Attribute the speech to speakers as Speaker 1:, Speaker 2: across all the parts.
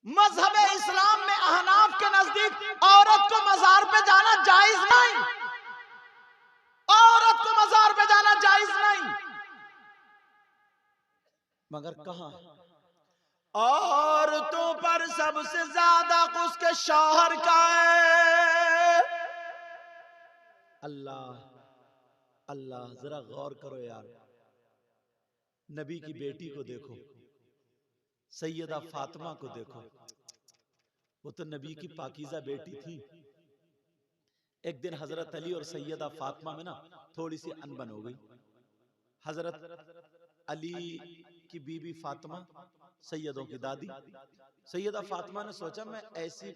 Speaker 1: मजहब इस्लाम में अहनाफ के नजदीक औरत को मजार पे जाना जायज नहीं, औरत को मजार पे जाना जायज नहीं। मगर कहां औरतों पर सबसे ज्यादा उसके शौहर का है। अल्लाह अल्लाह, जरा गौर करो यार, नबी की बेटी को देखो, सैयदा फातिमा को देखो, वो तो नबी की पाकीज़ा बेटी थी। एक दिन हजरत अली और सैयदा फातिमा में ना थोड़ी सी अनबन हो गई। हजरत अली की बीबी फातिमा, सैयदों की दादी, सैयदा फातिमा ने सोचा मैं ऐसी,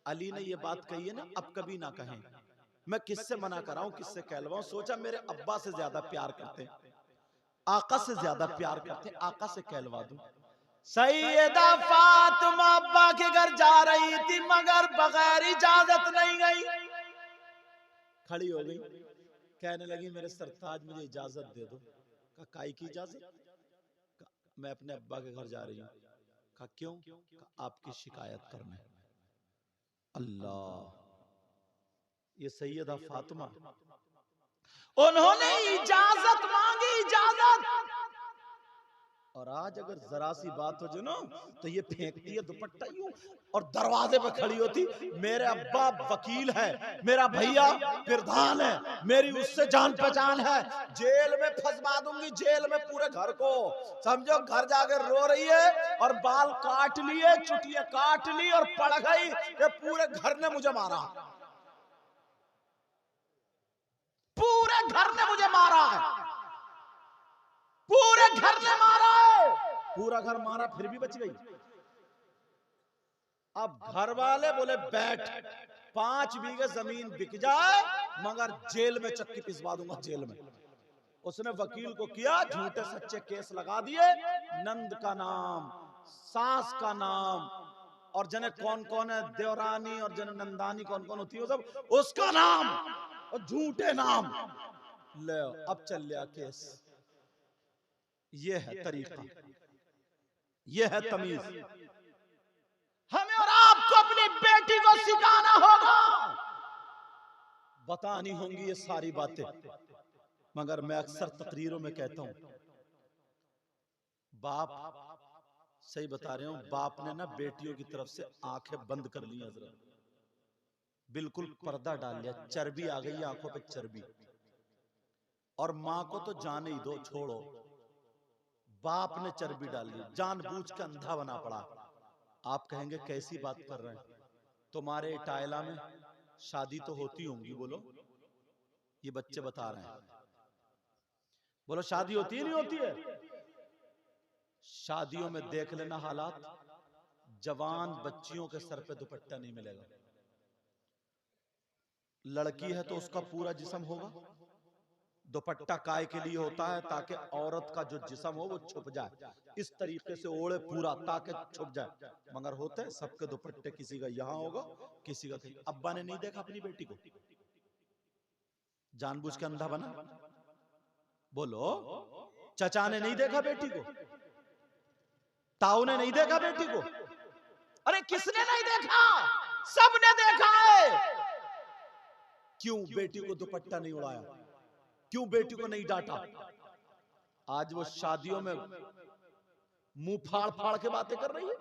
Speaker 1: अली ने ये बात कही है ना, अब कभी ना कहें, मैं किससे मना कराऊं, किससे कहलवाऊं। सोचा मेरे अब्बा से ज्यादा प्यार करते, आका से ज्यादा प्यार करते, आका से कहलवा दूं। सैयदा फातिमा अब्बा के घर जा रही थी, मगर बगैर इजाजत नहीं गई। खड़ी हो गई, कहने लगी मेरे सरताज मुझे इजाजत दे दो। कहा काई की इजाजत? मैं अपने अब्बा के घर जा रही हूँ। कहा क्यों? कहा आपकी शिकायत करने। अल्लाह, ये सैयदा फातिमा, उन्होंने इजाजत मांगी, इजाजत। और आज अगर जरा सी बात हो जो ना तो ये फेंकती है दुपट्टा यूं और दरवाजे पे खड़ी होती, मेरे अब्बा वकील है, मेरा भैया प्रधान है, मेरी उससे जान पहचान है, जेल में फंसवा दूंगी, जेल में पूरे घर को। समझो घर जाकर रो रही है और बाल काट लिए, चुटिया काट ली और पड़ गई कि पूरे घर ने मुझे मारा, पूरे घर ने मुझे मारा है, पूरे घर ने मारा है। पूरा घर मारा फिर भी बच गई। अब घर वाले बोले बैठ, 5 बीघे जमीन बिक जाए मगर जेल में चक्की पिसवा दूंगा, जेल में। उसने वकील को किया, झूठे सच्चे केस लगा दिए, नंद का नाम, सास का नाम, और जने कौन कौन है, देवरानी और जने नंदानी कौन कौन होती है सब, उसका नाम और झूठे नाम ले। अब चल लिया केस। ये है तरीका, ये है तमीज। हमें और आपको अपनी बेटी को सिखाना होगा। बतानी होंगी ये सारी बातें, मगर मैं अक्सर तकरीरों में कहता हूं, बाप, सही बता रहे हूं, बाप ने ना बेटियों की तरफ से आंखें बंद कर ली हजरत, बिल्कुल पर्दा डाल लिया, चर्बी आ गई आंखों पे, चर्बी। और मां को तो जाने ही दो, छोड़ो, बाप ने चर्बी डाल ली, जानबूझ के अंधा बना पड़ा। आप कहेंगे कैसी बात कर रहे हैं, तुम्हारे टायला में शादी तो होती होंगी, बोलो, ये बच्चे बता रहे हैं, बोलो शादी होती है नहीं होती है? शादियों में देख लेना हालात, जवान बच्चियों के सर पे दुपट्टा नहीं मिलेगा। लड़की है तो उसका पूरा जिस्म होगा, दुपट्टा काय के लिए होता है ताकि औरत का जो जिस्म हो वो छुप जाए, इस तरीके से ओढ़े पूरा ताकि छुप जाए। मगर होते हैं सबके दुपट्टे, किसी का यहां होगा, किसी का कहीं। अब्बा ने नहीं देखा अपनी बेटी को, जानबूझ के अंधा बना, बोलो। चचा ने नहीं देखा बेटी को, ताऊ ने नहीं देखा बेटी को, अरे किसने नहीं देखा? सबने देखा है। क्यों बेटी को दुपट्टा नहीं उड़ाया? क्यों बेटी को नहीं डांटा? आज वो शादियों में मुंह फाड़ फाड़ के बातें कर रही है,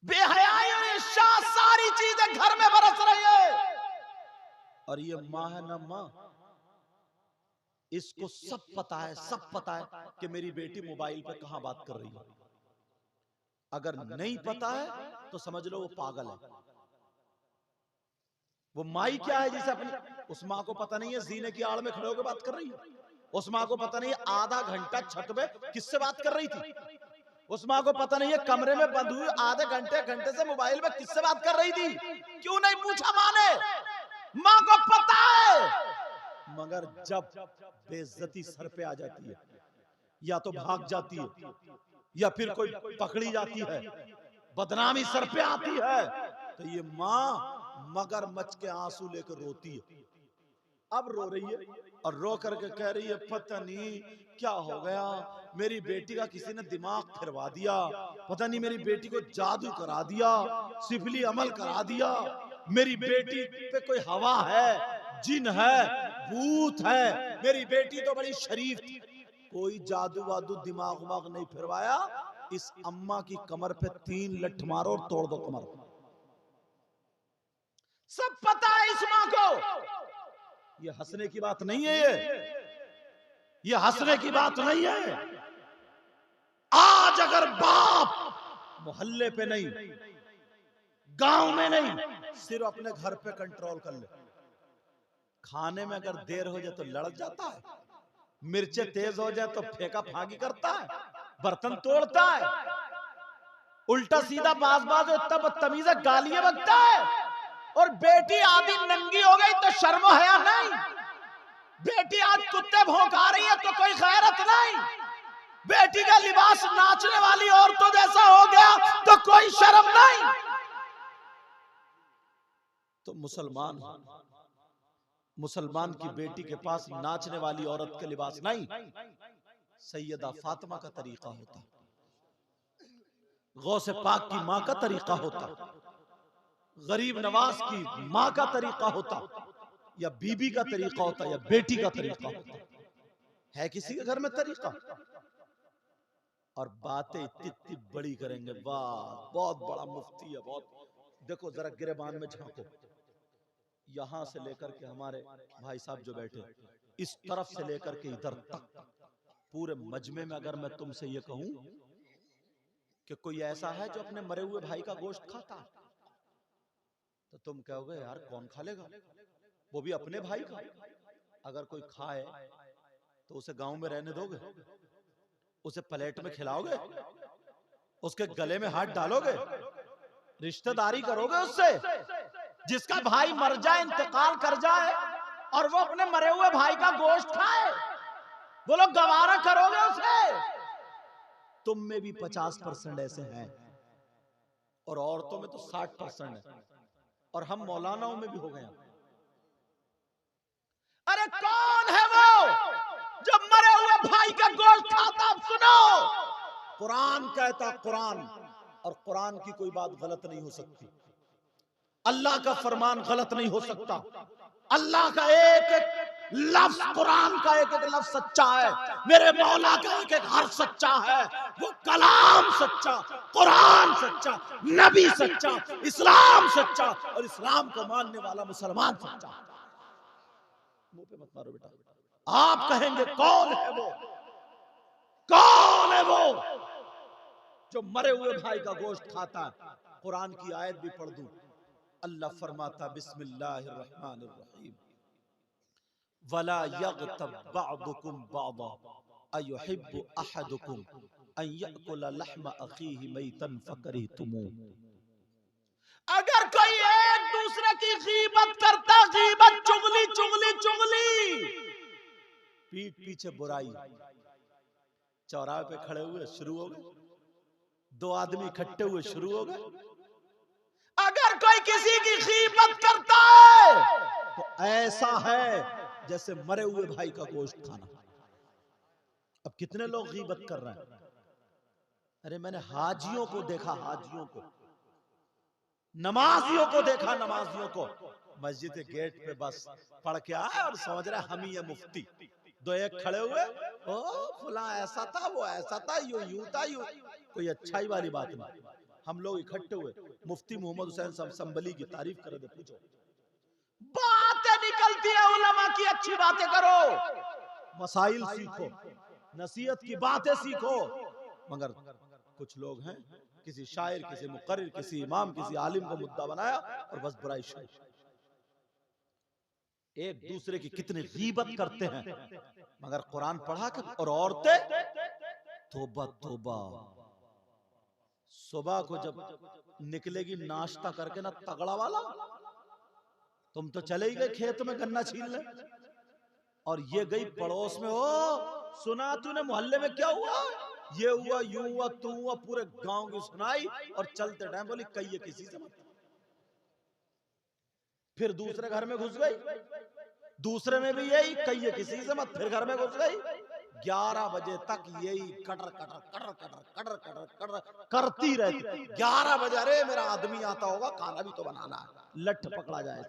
Speaker 1: बेहयाई और इर्षा सारी चीजें घर में बरस रही है। और ये मां है ना, मां, इसको सब पता है, सब पता है कि मेरी बेटी मोबाइल पे कहां बात कर रही है। अगर नहीं पता है तो समझ लो वो पागल है। वो माई क्या है जिसे अपनी, उस मां को पता नहीं है जीने की आड़ में खड़े होकर बात कर रही है। उस मां को पता नहीं है आधा घंटा छत पे किससे बात कर रही थी। उस मां को पता नहीं है कमरे में बंद हुई आधे घंटे से मोबाइल में किससे बात कर रही थी। क्यों नहीं पूछा मां ने? मां को पता है। मगर जब बेइज्जती सर पे आ जाती है, या तो भाग जाती है या फिर कोई पकड़ी जाती है, बदनामी सर पे आती है, तो ये मां मगरमच्छ के आंसू लेकर रोती है। अब रो रही है और रो करके कह रही है पता नहीं क्या हो गया, मेरी बेटी का किसी ने दिमाग फिरवा दिया, पता नहीं मेरी बेटी को जादू करा दिया, सिफली अमल करा दिया, मेरी बेटी पे कोई हवा है, जिन है, भूत है, मेरी बेटी तो बड़ी शरीफ थी। कोई जादू वादू दिमाग उमाग नहीं फिरवाया, इस अम्मा की कमर पे 3 लठ मारो और तोड़ दो कमर। सब पता है इस मां को। ये हंसने की बात नहीं है, ये हंसने की बात नहीं है। आज अगर बाप मोहल्ले पे नहीं, गांव में नहीं, सिर्फ अपने घर पे कंट्रोल कर ले, खाने में अगर देर हो जाए तो लड़ जाता है, मिर्चे तेज हो जाए तो फेंका फांकी करता है, बर्तन तोड़ता है, उल्टा सीधा बाज बाज इतना बदतमीज गालियां बकता है, और बेटी आधी नंगी हो गई तो शर्म हया नहीं, बेटी आज कुत्ते भौंका रही है तो कोई गैरत नहीं, बेटी का लिबास नाचने वाली औरतों जैसा हो गया तो कोई शर्म नहीं। तो मुसलमान की बेटी के पास नाचने वाली औरत के लिबास नहीं, सैयदा फातिमा का तरीका होता, गौसे पाक की मां का तरीका होता, गरीब नवाज की मां का तरीका होता, या बीबी का तरीका होता, या बेटी का तरीका होता। है किसी के घर में तरीका? और बातें इतनी बड़ी करेंगे, वाह बहुत बड़ा मुफ्ती है, बहुत। देखो जरा गिरेबान में झांको, यहां से लेकर के हमारे भाई साहब जो बैठे, इस तरफ से लेकर के इधर तक पूरे मजमे में अगर मैं तुमसे ये कहूं कि कोई ऐसा है जो अपने मरे हुए भाई का गोश्त खाता है, तो तुम कहोगे यार कौन खा लेगा, वो भी अपने भाई का। अगर कोई खाए तो उसे गांव में रहने दोगे? उसे प्लेट में खिलाओगे? उसके गले में हाथ डालोगे? रिश्तेदारी करोगे उससे? जिसका भाई मर जाए, इंतकाल कर जाए, और वो अपने मरे हुए भाई का गोश्त खाए, वो लोग गवारा करोगे उसे? तुम में भी 50% ऐसे हैं, और औरतों में तो 60% है, और हम मौलानाओं में भी हो गए। अरे कौन है वो जो मरे हुए भाई का गोश्त खाता? सुनो, कुरान कहता, कुरान, और कुरान की कोई बात गलत नहीं हो सकती, अल्लाह का फरमान गलत नहीं हो सकता, अल्लाह का एक एक लफ्ज, कुरान का एक एक लफ्ज सच्चा है, मेरे मौला का एक एक हर्फ सच्चा है, वो कलाम सच्चा, कुरान सच्चा, नबी सच्चा, इस्लाम सच्चा, और इस्लाम को मानने वाला मुसलमान सच्चा। मुंह पे मत मारो बेटा। आप कहेंगे कौन है वो, कौन है वो जो मरे हुए भाई का गोश्त खाता है? कुरान की आयत भी पढ़ दूं, अल्लाह फरमाता बिस्मिल्लाहिर्रहमानिर्रहीम, वला यग़तब बअदुकुम बअदा अयुहिब्बु अहदुकुम अन यअकुला लहम अखीहि मैतन फकरिहतुमूह। अगर कोई एक दूसरे की गीबत करता, गीबत चुगली चुगली चुगली, पीठ पीछे बुराई, चौराहे पे खड़े हुए शुरू हो गए, 2 आदमी इकट्ठे हुए शुरू हो गए। अगर कोई किसी की गीबत करता है तो ऐसा है जैसे मरे हुए भाई का गोश्त खाना। अब कितने लोग गीबत कर रहे हैं? अरे मैंने हाजियों को देखा, हाजियों को, नमाजियों को देखा, नमाजियों को मस्जिद के गेट पे बस पढ़ के आए और समझ रहे हम ही है मुफ्ती। 2 एक खड़े हुए, ओ फला ऐसा था, वो ऐसा था, यूं था, यूं। कोई अच्छाई वाली बात नहीं। हम लोग इकट्ठे हुए, मुफ्ती मोहम्मद हुसैन संबली की तारीफ कर दे, पूछो, बातें निकलती है उलमा की, अच्छी बातें करो, मसाइल सीखो, नसीहत की बातें सीखो। मगर कुछ लोग हैं, किसी शायर, किसी मुकर्रिर, किसी इमाम, किसी आलिम को मुद्दा बनाया और बस बुराई शुरू। एक दूसरे की कितनी गीबत करते हैं, मगर कुरान पढ़ा कर। और औरतें, तौबा तौबा, सुबह को जब निकलेगी नाश्ता करके ना तगड़ा वाला, तुम तो चले ही गए खेत में गन्ना छीलने, और ये गई पड़ोस में, ओ सुना तूने मोहल्ले में क्या हुआ, ये हुआ, यूं हुआ, तू हुआ, पूरे गांव की सुनाई, और चलते टाइम बोली कहिए किसी से मत। फिर दूसरे घर में घुस गई, दूसरे में भी यही, कहिए किसी से मत, फिर घर में घुस गई। 11 बजे तक यही cutter cutter cutter cutter cutter cutter cutter करती रहती। 11 बजे, अरे मेरा आदमी आता होगा, खाना भी तो बनाना है, लठ पकड़ा जाए।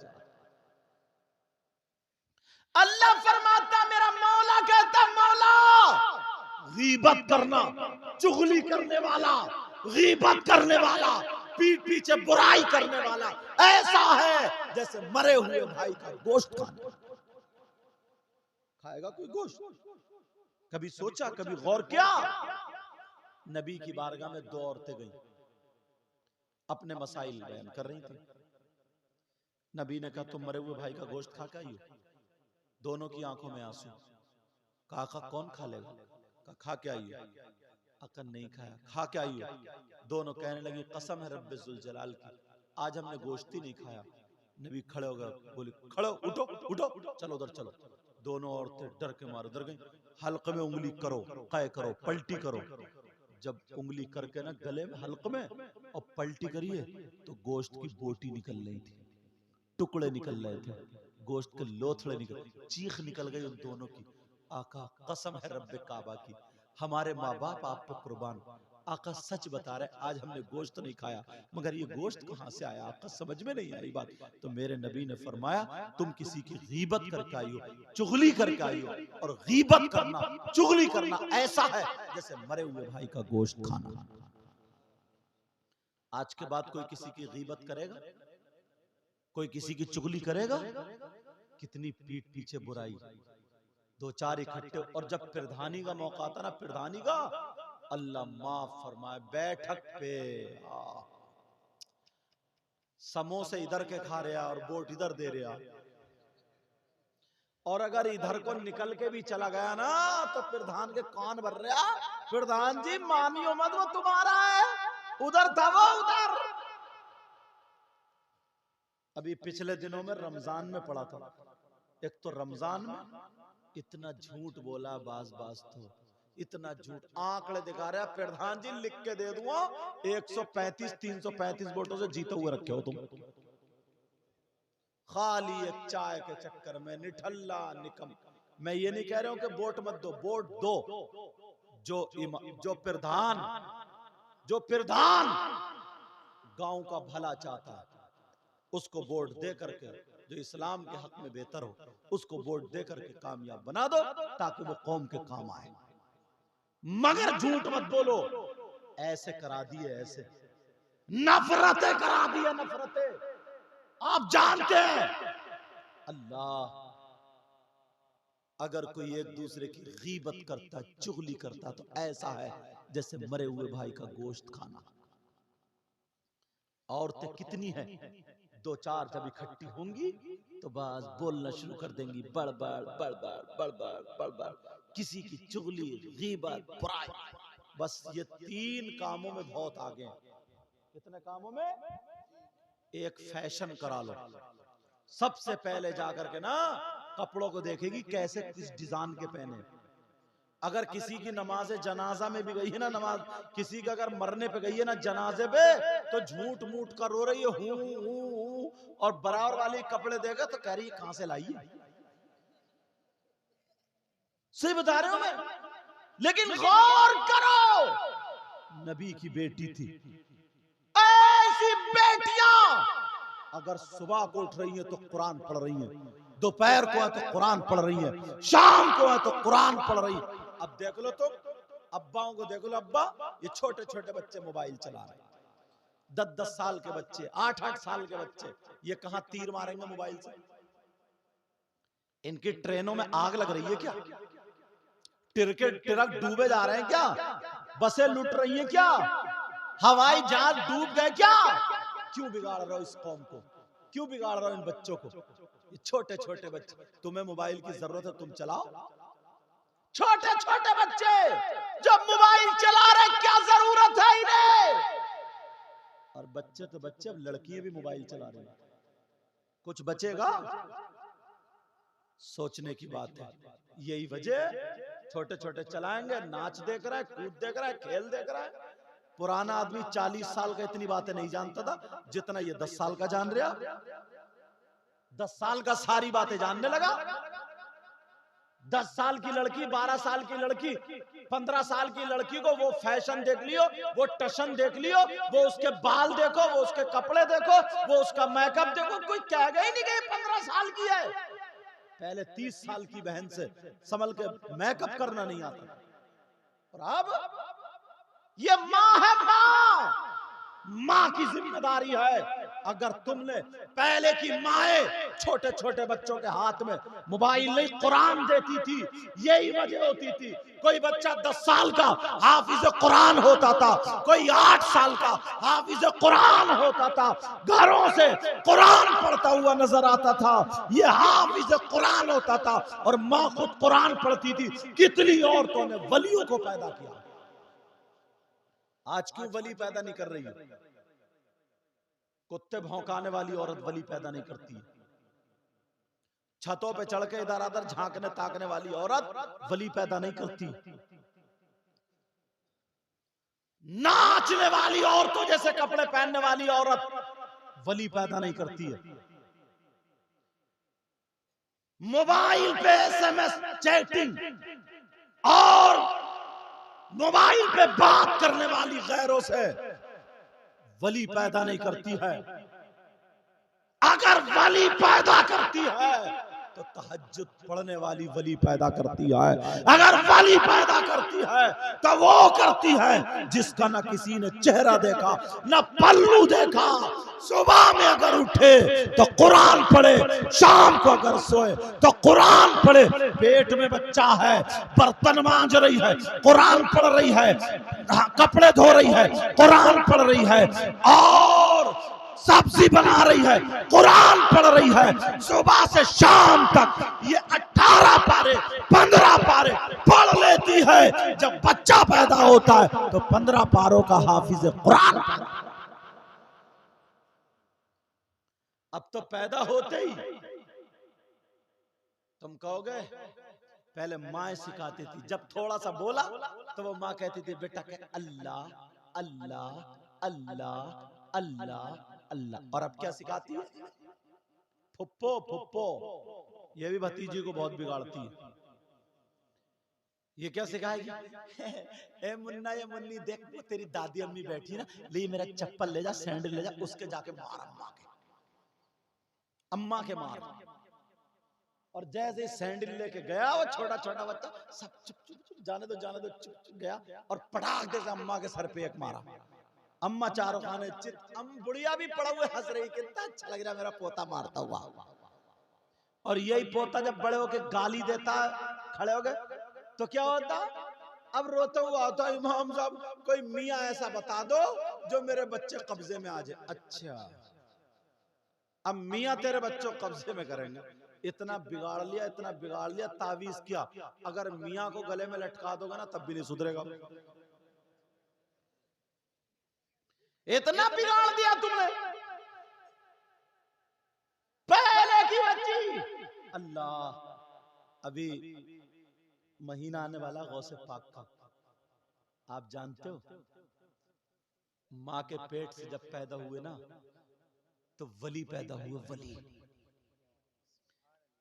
Speaker 1: अल्लाह फरमाता, मेरा मौला कहता, मौला गीबत करना, चुगली करने वाला, गीबत करने वाला, पीठ पीछे बुराई करने वाला ऐसा है जैसे मरे हुए भाई का गोश्त खाना। खाएगा कोई गोश्त? कभी सोचा, कभी गौर किया? नबी की बारगाह में 2 औरतें गईं, अपने मसाइल बयान कर रही थी। नबी ने कहा, तुम मरे हुए भाई का गोश्त खा के आई हो? दोनों की आंखों में आंसू। कहा कौन खा लेगा? कहा खा के आई हो? अकल नहीं खाया। खा के आई हो? दोनों कहने लगी, कसम है रब्बे जुल जलाल की, आज हमने गोश्त ही नहीं खाया। नबी खड़े हो गए, बोले खड़ो, उठो उठो, चलो उधर चलो। दोनों औरतें डर के मारे उधर गई। हल्क में उंगली करो, कै करो, पलटी करो। जब उंगली करके ना गले में, हल्क में, और पलटी करिए तो गोश्त की बोटी निकल रही थी, टुकड़े निकल रहे थे, गोश्त के लोथड़े निकल, चीख निकल गई उन दोनों की। आका कसम है रब्बे काबा की, हमारे माँ बाप आप पे कुर्बान, आका सच बता रहे, आज हमने गोश्त नहीं खाया, मगर ये गोश्त कहां से आया? आका समझ में नहीं आई बात। तो मेरे नबी ने फरमाया, तुम किसी की गीबत करके आई हो, चुगली करके आई हो, और गीबत करना, चुगली करना ऐसा है जैसे मरे हुए भाई का गोश्त खाना। आज के बाद कोई किसी की गीबत करेगा? कोई किसी की चुगली करेगा? कितनी पीठ पीछे बुराई, 2-4 इकट्ठे। और जब प्रधानी का मौका आता ना, प्रधानी का, अल्लाह माफ फरमाए, बैठक पे समोसे इधर के खा रहा और बोट इधर दे रहा, और अगर इधर को निकल के भी चला गया ना तो प्रधान के कान भर रहा, प्रधान जी मानियो मत, वो तुम्हारा है, उधर था वो, उधर। अभी पिछले दिनों में रमजान में पढ़ा था, एक तो रमजान में इतना झूठ बोला, बाज तो इतना झूठ, आंकड़े दिखा रहा, प्रधान जी लिख के दे दूंगा 135-335 वोटों से जीते हुए रखे हो तुम। खाली एक चाय के चक्कर में निठल्ला निकम। मैं ये नहीं कह रहा हूं कि वोट मत दो, वोट दो। जो प्रधान गांव का भला चाहता है उसको वोट दे करके, जो इस्लाम के हक में बेहतर हो उसको वोट दे करके कामयाब बना दो, ताकि वो कौम के काम आए। मगर झूठ मत बोलो, ऐसे करा दिए, ऐसे नफरतें करा दिए, नफरतें। आप जानते हैं अल्लाह, अगर कोई एक दूसरे की गीबत करता, चुगली करता, तो ऐसा है जैसे मरे हुए भाई का गोश्त खाना। औरतें कितनी हैं, 2-4 जब इकट्ठी होंगी तो बस बोलना शुरू कर देंगी, बड़बड़ बड़बड़ बड़बड़ बड़बड़, किसी की चुगली, गीबत, बुराई। बस ये 3 कामों में बहुत आगे हैं। कितने कामों में? एक फैशन करा लो, सबसे पहले जाकर के ना कपड़ों को देखेगी कैसे, किस डिजाइन के पहने। अगर किसी की नमाज जनाजा में भी गई है ना, नमाज किसी का अगर मरने पे गई है ना जनाजे पे, तो झूठ मूठ कर रो रही है, हूं, और बराबर वाली कपड़े देगा तो कह रही है कहां से लाई है। सही बता रहे हो मैं, लेकिन गौर करो, नबी की बेटी थी। ऐसी बेटियां अगर सुबह को उठ रही है तो कुरान पढ़ रही है, दोपहर को है तो कुरान पढ़ रही है, शाम को है तो कुरान पढ़ रही है। अब देख लो तुम अब्बाओं को, देख लो अब्बा, ये छोटे छोटे बच्चे मोबाइल चला रहे हैं, 10-10 साल के बच्चे, 8-8 साल के बच्चे, ये कहां तीर मारेंगे मोबाइल से? इनकी ट्रेनों में आग लग रही है क्या? ट्रक डूबे जा रहे हैं क्या? बसें लुट रही हैं क्या? हवाई जहाज डूब गए क्या? क्यों बिगाड़ रहे हो इस कौम को? क्यों बिगाड़ रहे हो इन बच्चों को? ये छोटे छोटे बच्चे, तुम्हें मोबाइल की जरूरत है तुम चलाओ। छोटे छोटे बच्चे जब मोबाइल चला रहे, क्या जरूरत है इन्हें? और बच्चे तो बच्चे, अब लड़कियां भी मोबाइल चला रही हैं, कुछ बचेगा? सोचने की बात है। यही वजह, छोटे छोटे चलाएंगे, नाच देख रहा है, कूद देख रहा है, खेल देख रहा है। पुराना आदमी 40 साल का इतनी बातें नहीं जानता था जितना ये 10 साल का जान रहा। 10 साल का सारी बातें जानने लगा। 10 साल की लड़की, 12 साल की लड़की, 15 साल की लड़की को वो फैशन देख लियो, वो टशन देख लियो, वो उसके बाल देखो, वो उसके कपड़े देखो, वो उसका मेकअप देखो, कोई कहेगा ही नहीं कि 15 साल की है। पहले 30 साल की बहन से संभल के मेकअप करना नहीं आता। और अब ये माँ है, माँ की जिम्मेदारी है। अगर तुमने पहले की माए छोटे छोटे बच्चों के हाथ में मोबाइल नहीं कुरान देती थी, यही वजह होती थी। कोई बच्चा 10 साल का हाफिज कुरान होता था, कोई 8 साल का हाफिज कुरान होता था, घरों से कुरान पढ़ता हुआ नजर आता था, ये हाफिज कुरान होता था, और माँ खुद कुरान पढ़ती थी। कितनी औरतों ने वलियों को पैदा किया। आज क्यों वली पैदा नहीं कर रही है? कुत्ते भौंकाने वाली औरत वली पैदा नहीं करती है। छतों पे चढ़ के इधर उधर झांकने ताकने वाली औरत वली पैदा नहीं करती। नाचने वाली औरतों जैसे कपड़े पहनने वाली औरत वली पैदा नहीं करती है। मोबाइल पे SMS चैटिंग और मोबाइल पे बात करने वाली गैरों से वली पैदा नहीं करती है। अगर वली पैदा करती है तो तहज्जुद पढ़ने वाली वली पैदा करती है। अगर वली पैदा करती है तो वो करती है जिसका ना किसी ने चेहरा देखा, ना पल्लू देखा। सुबह में अगर उठे तो कुरान पढ़े, शाम को अगर सोए तो कुरान पढ़े। पेट में बच्चा है, बर्तन मांज रही है, कुरान पढ़ रही है, कपड़े धो रही है, कुरान पढ़ रही है, और सब्जी बना रही है, कुरान पढ़ रही है। सुबह से शाम तक ये 18 पारे 15 पारे पढ़ लेती है। जब बच्चा पैदा होता है तो 15 पारों का हाफिज कुरान। अब तो पैदा होते ही तुम कहोगे पहले माँ सिखाती थी। जब थोड़ा सा बोला तो वो माँ कहती थी बेटा कह अल्लाह अल्लाह अल्लाह अल्लाह अल्लाह। और अब क्या सिखाती है? फुप्पो फुप्पो। ये भी भतीजी को बहुत बिगाड़ती है। ये क्या सिखाएगी? ए मुन्ना ये मुन्नी देख, वो तेरी दादी अम्मी बैठी ना, ले मेरा चप्पल ले जा, सैंडल ले जा, उसके जाके मार अम्मा के मार। और जैसे सैंडल लेके गया वो छोटा छोटा बच्चा, सब चुप चुप चुप, जाने दो चुप चुप गया, और पटाख से अम्मा के सर पे एक मारा। अम्मा चारों खाने चित, बुढ़िया भी पड़ा हुए हंस रही, कितना अच्छा लग रहा मेरा पोता मारता हुआ। और यही पोता जब बड़े होके गाली देता खड़े हो गए तो क्या होता? अब रोता हुआ होता, इमाम साहब कोई मियाँ ऐसा बता दो जो मेरे बच्चे कब्जे में आ जाए। अच्छा, अब मियाँ तेरे बच्चों कब्जे में करेंगे। इतना बिगाड़ लिया, इतना बिगाड़ लिया, तावीज किया। अगर मियाँ को गले में लटका दोगे ना तब भी नहीं सुधरेगा। इतना बिगाड़ दिया तुमने। पहले की बच्ची, अल्लाह, अभी महीना आने वाला गौसे पाक का, आप जानते हो माँ के पेट से जब पैदा हुए ना तो वली पैदा हुए, वली।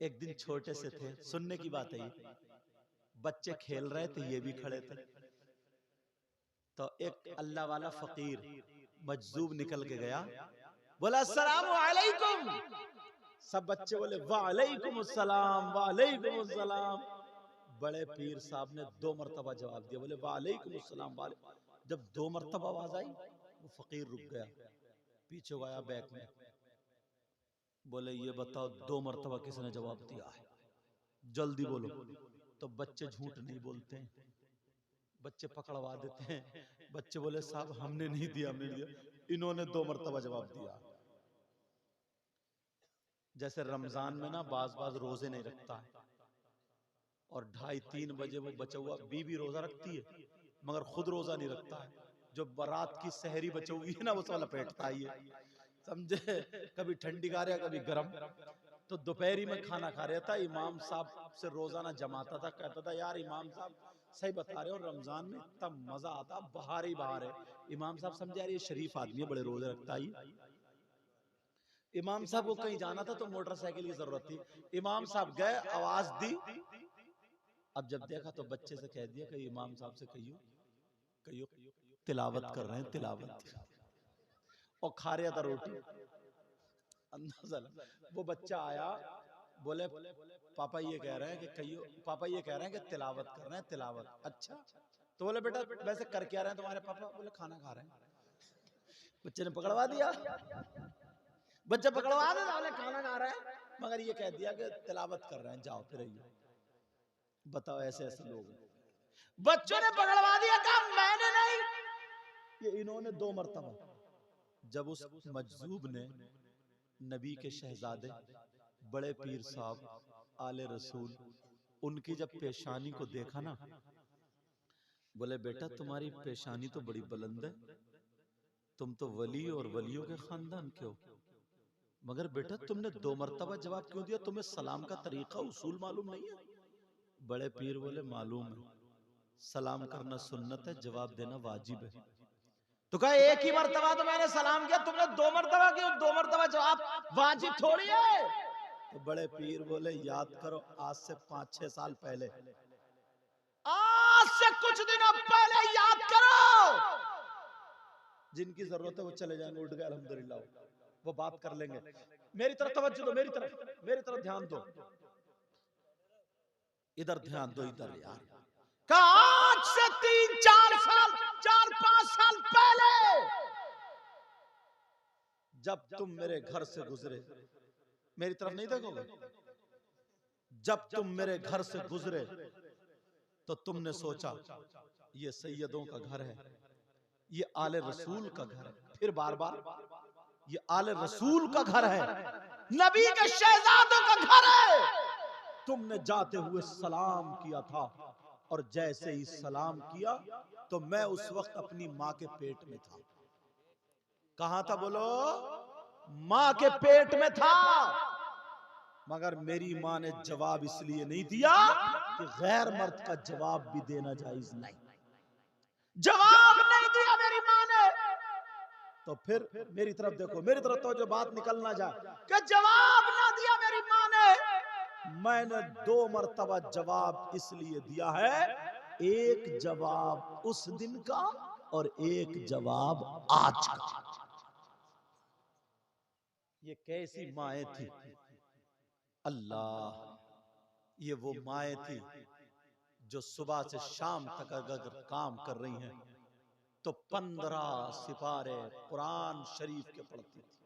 Speaker 1: एक दिन छोटे से थे, सुनने की बात है ये, बच्चे खेल रहे थे, ये भी खड़े थे, तो एक अल्लाह वाला फकीर मजजूब निकल के गया, बोला अस्सलामु अलैकुम। सब बच्चे बोले वालेकुम अस्सलाम वालेकुम अस्सलाम। बड़े पीर साहब ने 2 मरतबा जवाब दिया, बोले वालेकुम अस्सलाम वाले। जब 2 मरतबा आवाज आई वो फकीर रुक गया, पीछे गया बैक में, बोले ये बताओ 2 मरतबा किसने जवाब दिया है, जल्दी बोलो। तो बच्चे झूठ नहीं बोलते हैं, बच्चे पकड़वा देते हैं। बच्चे बोले साहब हमने नहीं दिया, हमने दिया, इन्होंने 2 मरतबा जवाब दिया। जैसे रमजान में ना बाज रोजे नहीं रखता है और 2:30-3 बजे वो बचा हुआ बीवी रोजा रखती है मगर खुद रोजा नहीं रखता है। जो बारात की सहरी बची हुई है ना वो सब लपेटता है, समझे। कभी ठंडी खा रहा कभी गर्म। तो दोपहरी में खाना खा रहा था, इमाम साहब से रोजाना जमाता था, कहता था यार इमाम साहब सही बता रहे हो, रमजान में इतना मजा आता, बाहर ही बाहर है। इमाम साहब समझे यार ये शरीफ आदमी है, बड़े रोजे रखता है, इमाम साहब को कहीं जाना था तो मोटरसाइकिल की जरूरत थी। इमाम साहब गए, आवाज दी। अब जब देखा तो बच्चे से कह दिया कि इमाम साहब से कहियो कहियो तिलावत कर रहे हैं, तिलावत। और खा रहा था रोटी। अंदाजा लगा। वो बच्चा आया, बोले पापा ये कह रहे हैं कि कहियो, पापा ये कह रहे हैं कि तिलावत कर रहे हैं, तिलावत। अच्छा, तो बोले बेटा वैसे कर क्या रहे हैं तुम्हारे पापा? बोले खाना खा रहे हैं। बच्चे ने पकड़वा दिया, बच्चे पकड़वा दे, बोले खाना खा रहे हैं, मगर ये कह दिया कि तिलावत कर रहे हैं, जाओ फिर आइए। बताओ, ऐसे ऐसे लोग बच्चों ने पकड़वा दिया, कहा मैंने नहीं, ये इन्होंने 2 मरतबा। जब उस मजजूब ने नबी के शहजादे बड़े पीर साहब आले रसूल उनकी जब पेशानी को देखा ना, बोले बेटा तुम्हारी पेशानी तो बड़ी बुलंद है, तुम तो वली और वलियों के खानदान के हो, मगर बेटा तुमने 2 मरतबा जवाब क्यों दिया? तुम्हें सलाम का तरीका उसूल मालूम नहीं है? बड़े पीर बोले मालूम है, सलाम करना सुन्नत है, जवाब देना वाजिब है। तो कहा एक ही मरतबा तो मैंने सलाम किया, तुमने 2 मरतबा क्यों? 2 मरतबा जवाब वाजिब थोड़ी है। तो बड़े पीर बोले याद करो, आज से 5-6 साल पहले, आज से कुछ दिनों पहले याद करो। जिनकी जरूरत है वो चले जाएंगे, उठ गए अल्हम्दुलिल्लाह, वो बात कर लेंगे। मेरी तरफ तवज्जो दो, मेरी तरफ ध्यान दो, इधर ध्यान दो, इधर यार। आज से 3-4 साल, 4-5 साल पहले जब तुम मेरे घर से गुजरे, मेरी तरफ नहीं देखोगे, जब तुम मेरे घर से गुजरे तो तुमने सोचा ये सैयदों का घर है, ये आले रसूल का घर है। फिर बार बार ये आले रसूल का घर है, नबी के शहजादों का घर है। तुमने जाते हुए सलाम किया था, और जैसे ही सलाम किया तो मैं उस वक्त अपनी माँ के पेट में था। कहां था बोलो? माँ के पेट में था। मगर मेरी माँ ने जवाब इसलिए नहीं दिया कि गैर मर्द का जवाब भी देना जायज नहीं। जवाब नहीं दिया मेरी माँ ने। तो फिर मेरी तरफ देखो, मेरी तरफ तो जो बात निकल ना जाए कि जवाब ना दिया मेरी माँ ने। मैंने 2 मरतबा जवाब इसलिए दिया है, एक जवाब उस दिन का और एक जवाब आज का। ये कैसी माएँ थी अल्लाह, ये वो माएँ थी जो सुबह से शाम तक अगर काम कर रही हैं तो 15 सिपारे कुरान शरीफ के पढ़ती थी,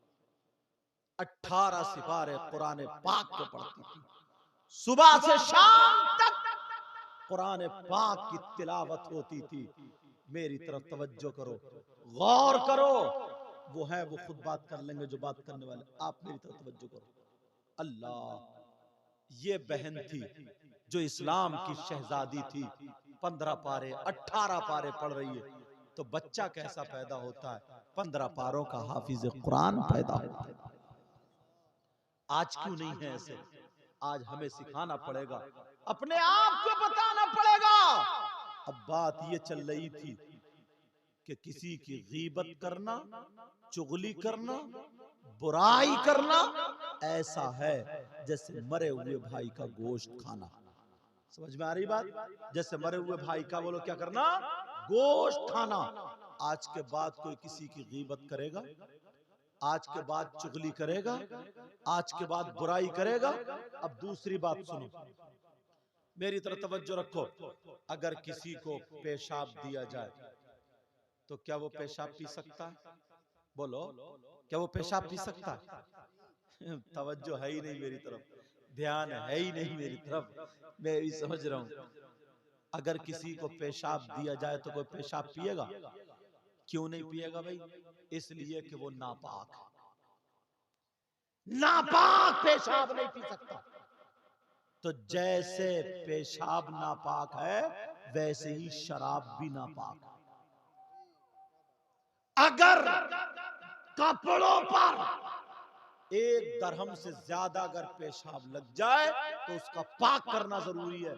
Speaker 1: 18 सिपारे कुरान पाक के पढ़ती थी, सुबह से शाम तक कुरान पाक की तिलावत होती थी। मेरी तरफ तवज्जो करो, गौर करो, वो है वो खुद बात कर लेंगे जो बात करने वाले, आप मेरी तरफ तवज्जो करो। अल्लाह, ये बहन थी जो इस्लाम की शहजादी थी, 15 पारे 18 पारे पढ़ रही है, तो बच्चा कैसा पैदा होता है? 15 पारों का हाफिज कुरान पैदा होता है। आज क्यों नहीं है ऐसे? आज हमें सिखाना पड़ेगा, अपने आप को बताना पड़ेगा। अब बात ये चल रही थी कि किसी की गीबत करना, चुगली करना, बुराई करना ऐसा है जैसे मरे हुए भाई का गोश्त खाना। समझ में आ रही बात? जैसे मरे हुए भाई का बोलो क्या करना? गोश्त खाना। आज के बाद कोई किसी की गीबत करेगा, आज के बाद चुगली करेगा, आज के बाद बुराई करेगा। अब दूसरी बात सुनो, मेरी तरफ तवज्जो रखो। अगर किसी को पेशाब दिया जाए तो क्या वो पेशाब पी सकता है? बोलो, क्या वो पेशाब पी सकता है? तवज्जो है ही नहीं मेरी तरफ, ध्यान है ही नहीं मेरी तरफ, मैं भी समझ रहा हूं। अगर किसी को पेशाब दिया जाए तो कोई पेशाब पिएगा? क्यों नहीं पिएगा भाई? इसलिए कि वो नापाक है, नापाक पेशाब नहीं पी सकता। तो जैसे पेशाब नापाक है वैसे ही शराब भी नापाक है। अगर कपड़ों पर 1 दरहम से ज्यादा अगर पेशाब लग जाए तो उसका पाक करना जरूरी है।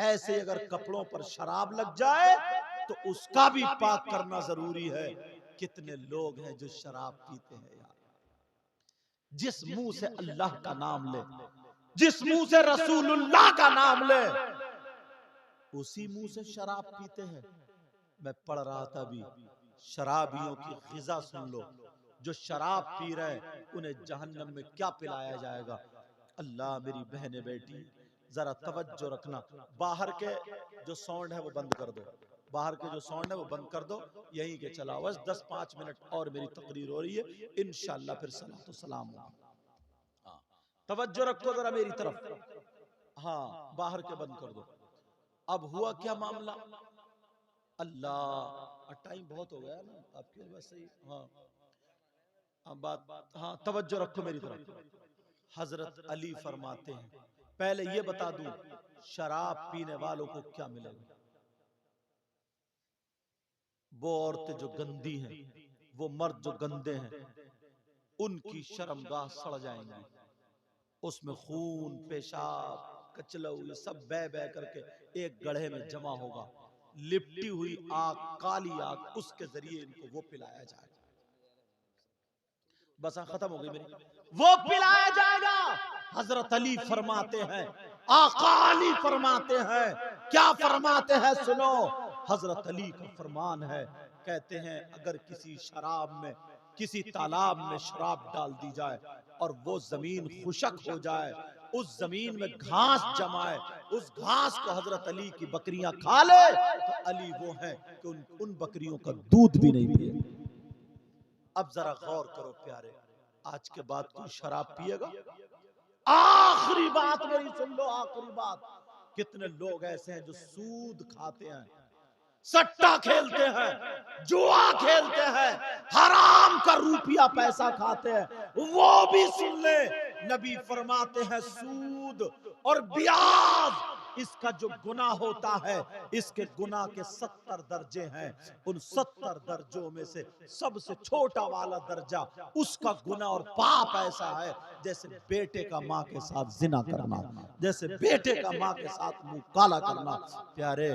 Speaker 1: ऐसे अगर कपड़ों पर शराब लग जाए तो उसका भी पाक करना जरूरी है। कितने लोग हैं जो शराब पीते हैं यार, जिस मुंह से अल्लाह का नाम ले, जिस मुंह से रसूलुल्लाह का नाम ले, उसी मुंह से शराब पीते हैं। मैं पढ़ रहा था अभी, शराबियों की ग़िज़ा सुन लो। जो शराब पी रहे उन्हें जहन्नम में क्या पिलाया जाएगा। अल्लाह, मेरी बहनें बेटी जरा तवज्जो रखना। बाहर के जो साउंड है वो बंद कर दो, बाहर के जो साउंड है वो बंद कर दो। यहीं के चला बस 10-5 मिनट और मेरी तकरीर हो रही है, इंशाअल्लाह फिर सलातो सलाम होगा। हाँ, तवज्जो रखो जरा मेरी तरफ। हाँ, बाहर के बंद कर दो। अब हुआ क्या मामला, अल्लाह, टाइम बहुत हो गया ना आपके बस सही। हाँ, बात, हाँ, तवज्जो रखो मेरी तरफ। हजरत अली फरमाते हैं, पहले ये बता दूं शराब पीने वालों को क्या मिलेगा। वो औरतें जो गंदी हैं, वो मर्द जो गंदे हैं, उनकी शर्मगाह सड़ जाएंगी। उसमें खून, पेशाब, कचलऊ, ये सब बह बह करके एक गड्ढे में जमा होगा। लिपटी हुई आग, काली आग, उसके जरिए इनको वो पिलाया जाएगा। बस खत्म हो गई मेरी, वो पिलाया जाएगा। हजरत अली फरमाते हैं, आका अली फरमाते हैं, क्या फरमाते हैं सुनो। हजरत अली का फरमान है, कहते हैं अगर किसी शराब में, किसी तालाब में शराब डाल दी जाए और वो जमीन खुशक हो जाए, उस जमीन में घास जमाए, उस घास को हजरत अली की बकरियां खा ले, तो अली वो हैं कि उन बकरियों का दूध भी नहीं पिए। अब जरा गौर करो प्यारे, आज के बाद कोई शराब पिएगा? आखिरी बात मेरी सुन लो, आखिरी बात। कितने लोग ऐसे हैं जो सूद खाते हैं, सट्टा खेलते हैं, जुआ खेलते हैं, हराम का रुपया पैसा खाते हैं। वो भी सुन ले, नबी फरमाते हैं सूद और ब्याज, इसका जो गुनाह होता है, इसके गुनाह के 70 दर्जे हैं। उन 70 दर्जों में से सबसे छोटा वाला दर्जा, उसका गुनाह और पाप ऐसा है जैसे बेटे का माँ के साथ जिना करना, जैसे बेटे का माँ के साथ मुंह काला करना। प्यारे,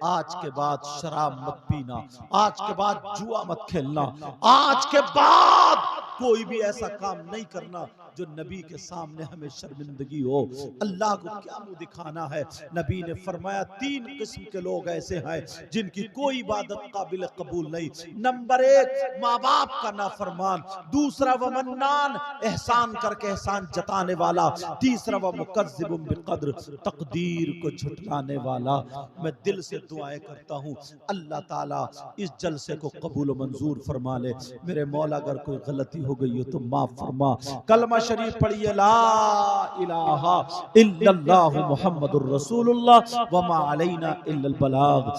Speaker 1: आज के बाद शराब मत पीना, आज के बाद जुआ मत खेलना, आज के बाद कोई भी ऐसा काम नहीं करना जो नबी के सामने हमें शर्मिंदगी हो। अल्लाह को क्या मुंह दिखाना है। नबी ने फरमाया 3 किस्म के लोग ऐसे हैं जिनकी कोई इबादत काबिल कबूल नहीं। नंबर 1 माँ बाप का नाफरमान, दूसरा वह मन्नान, एहसान करके एहसान जताने वाला, तीसरा वह मुकज्जिबुम बिक़द्र, तकदीर को झुटलाने वाला। मैं दिल से दुआएं करता हूँ अल्लाह ताला इस जलसे को कबूल मंजूर फरमा ले। मेरे मौला अगर कोई गलती हो गई हो तो माफ फरमा। कलमा शरीफ पढ़िए, ला इलाहा इल्लल्लाहु मुहम्मदुर रसूलुल्लाह व मा अलैना इल्लल बलाग।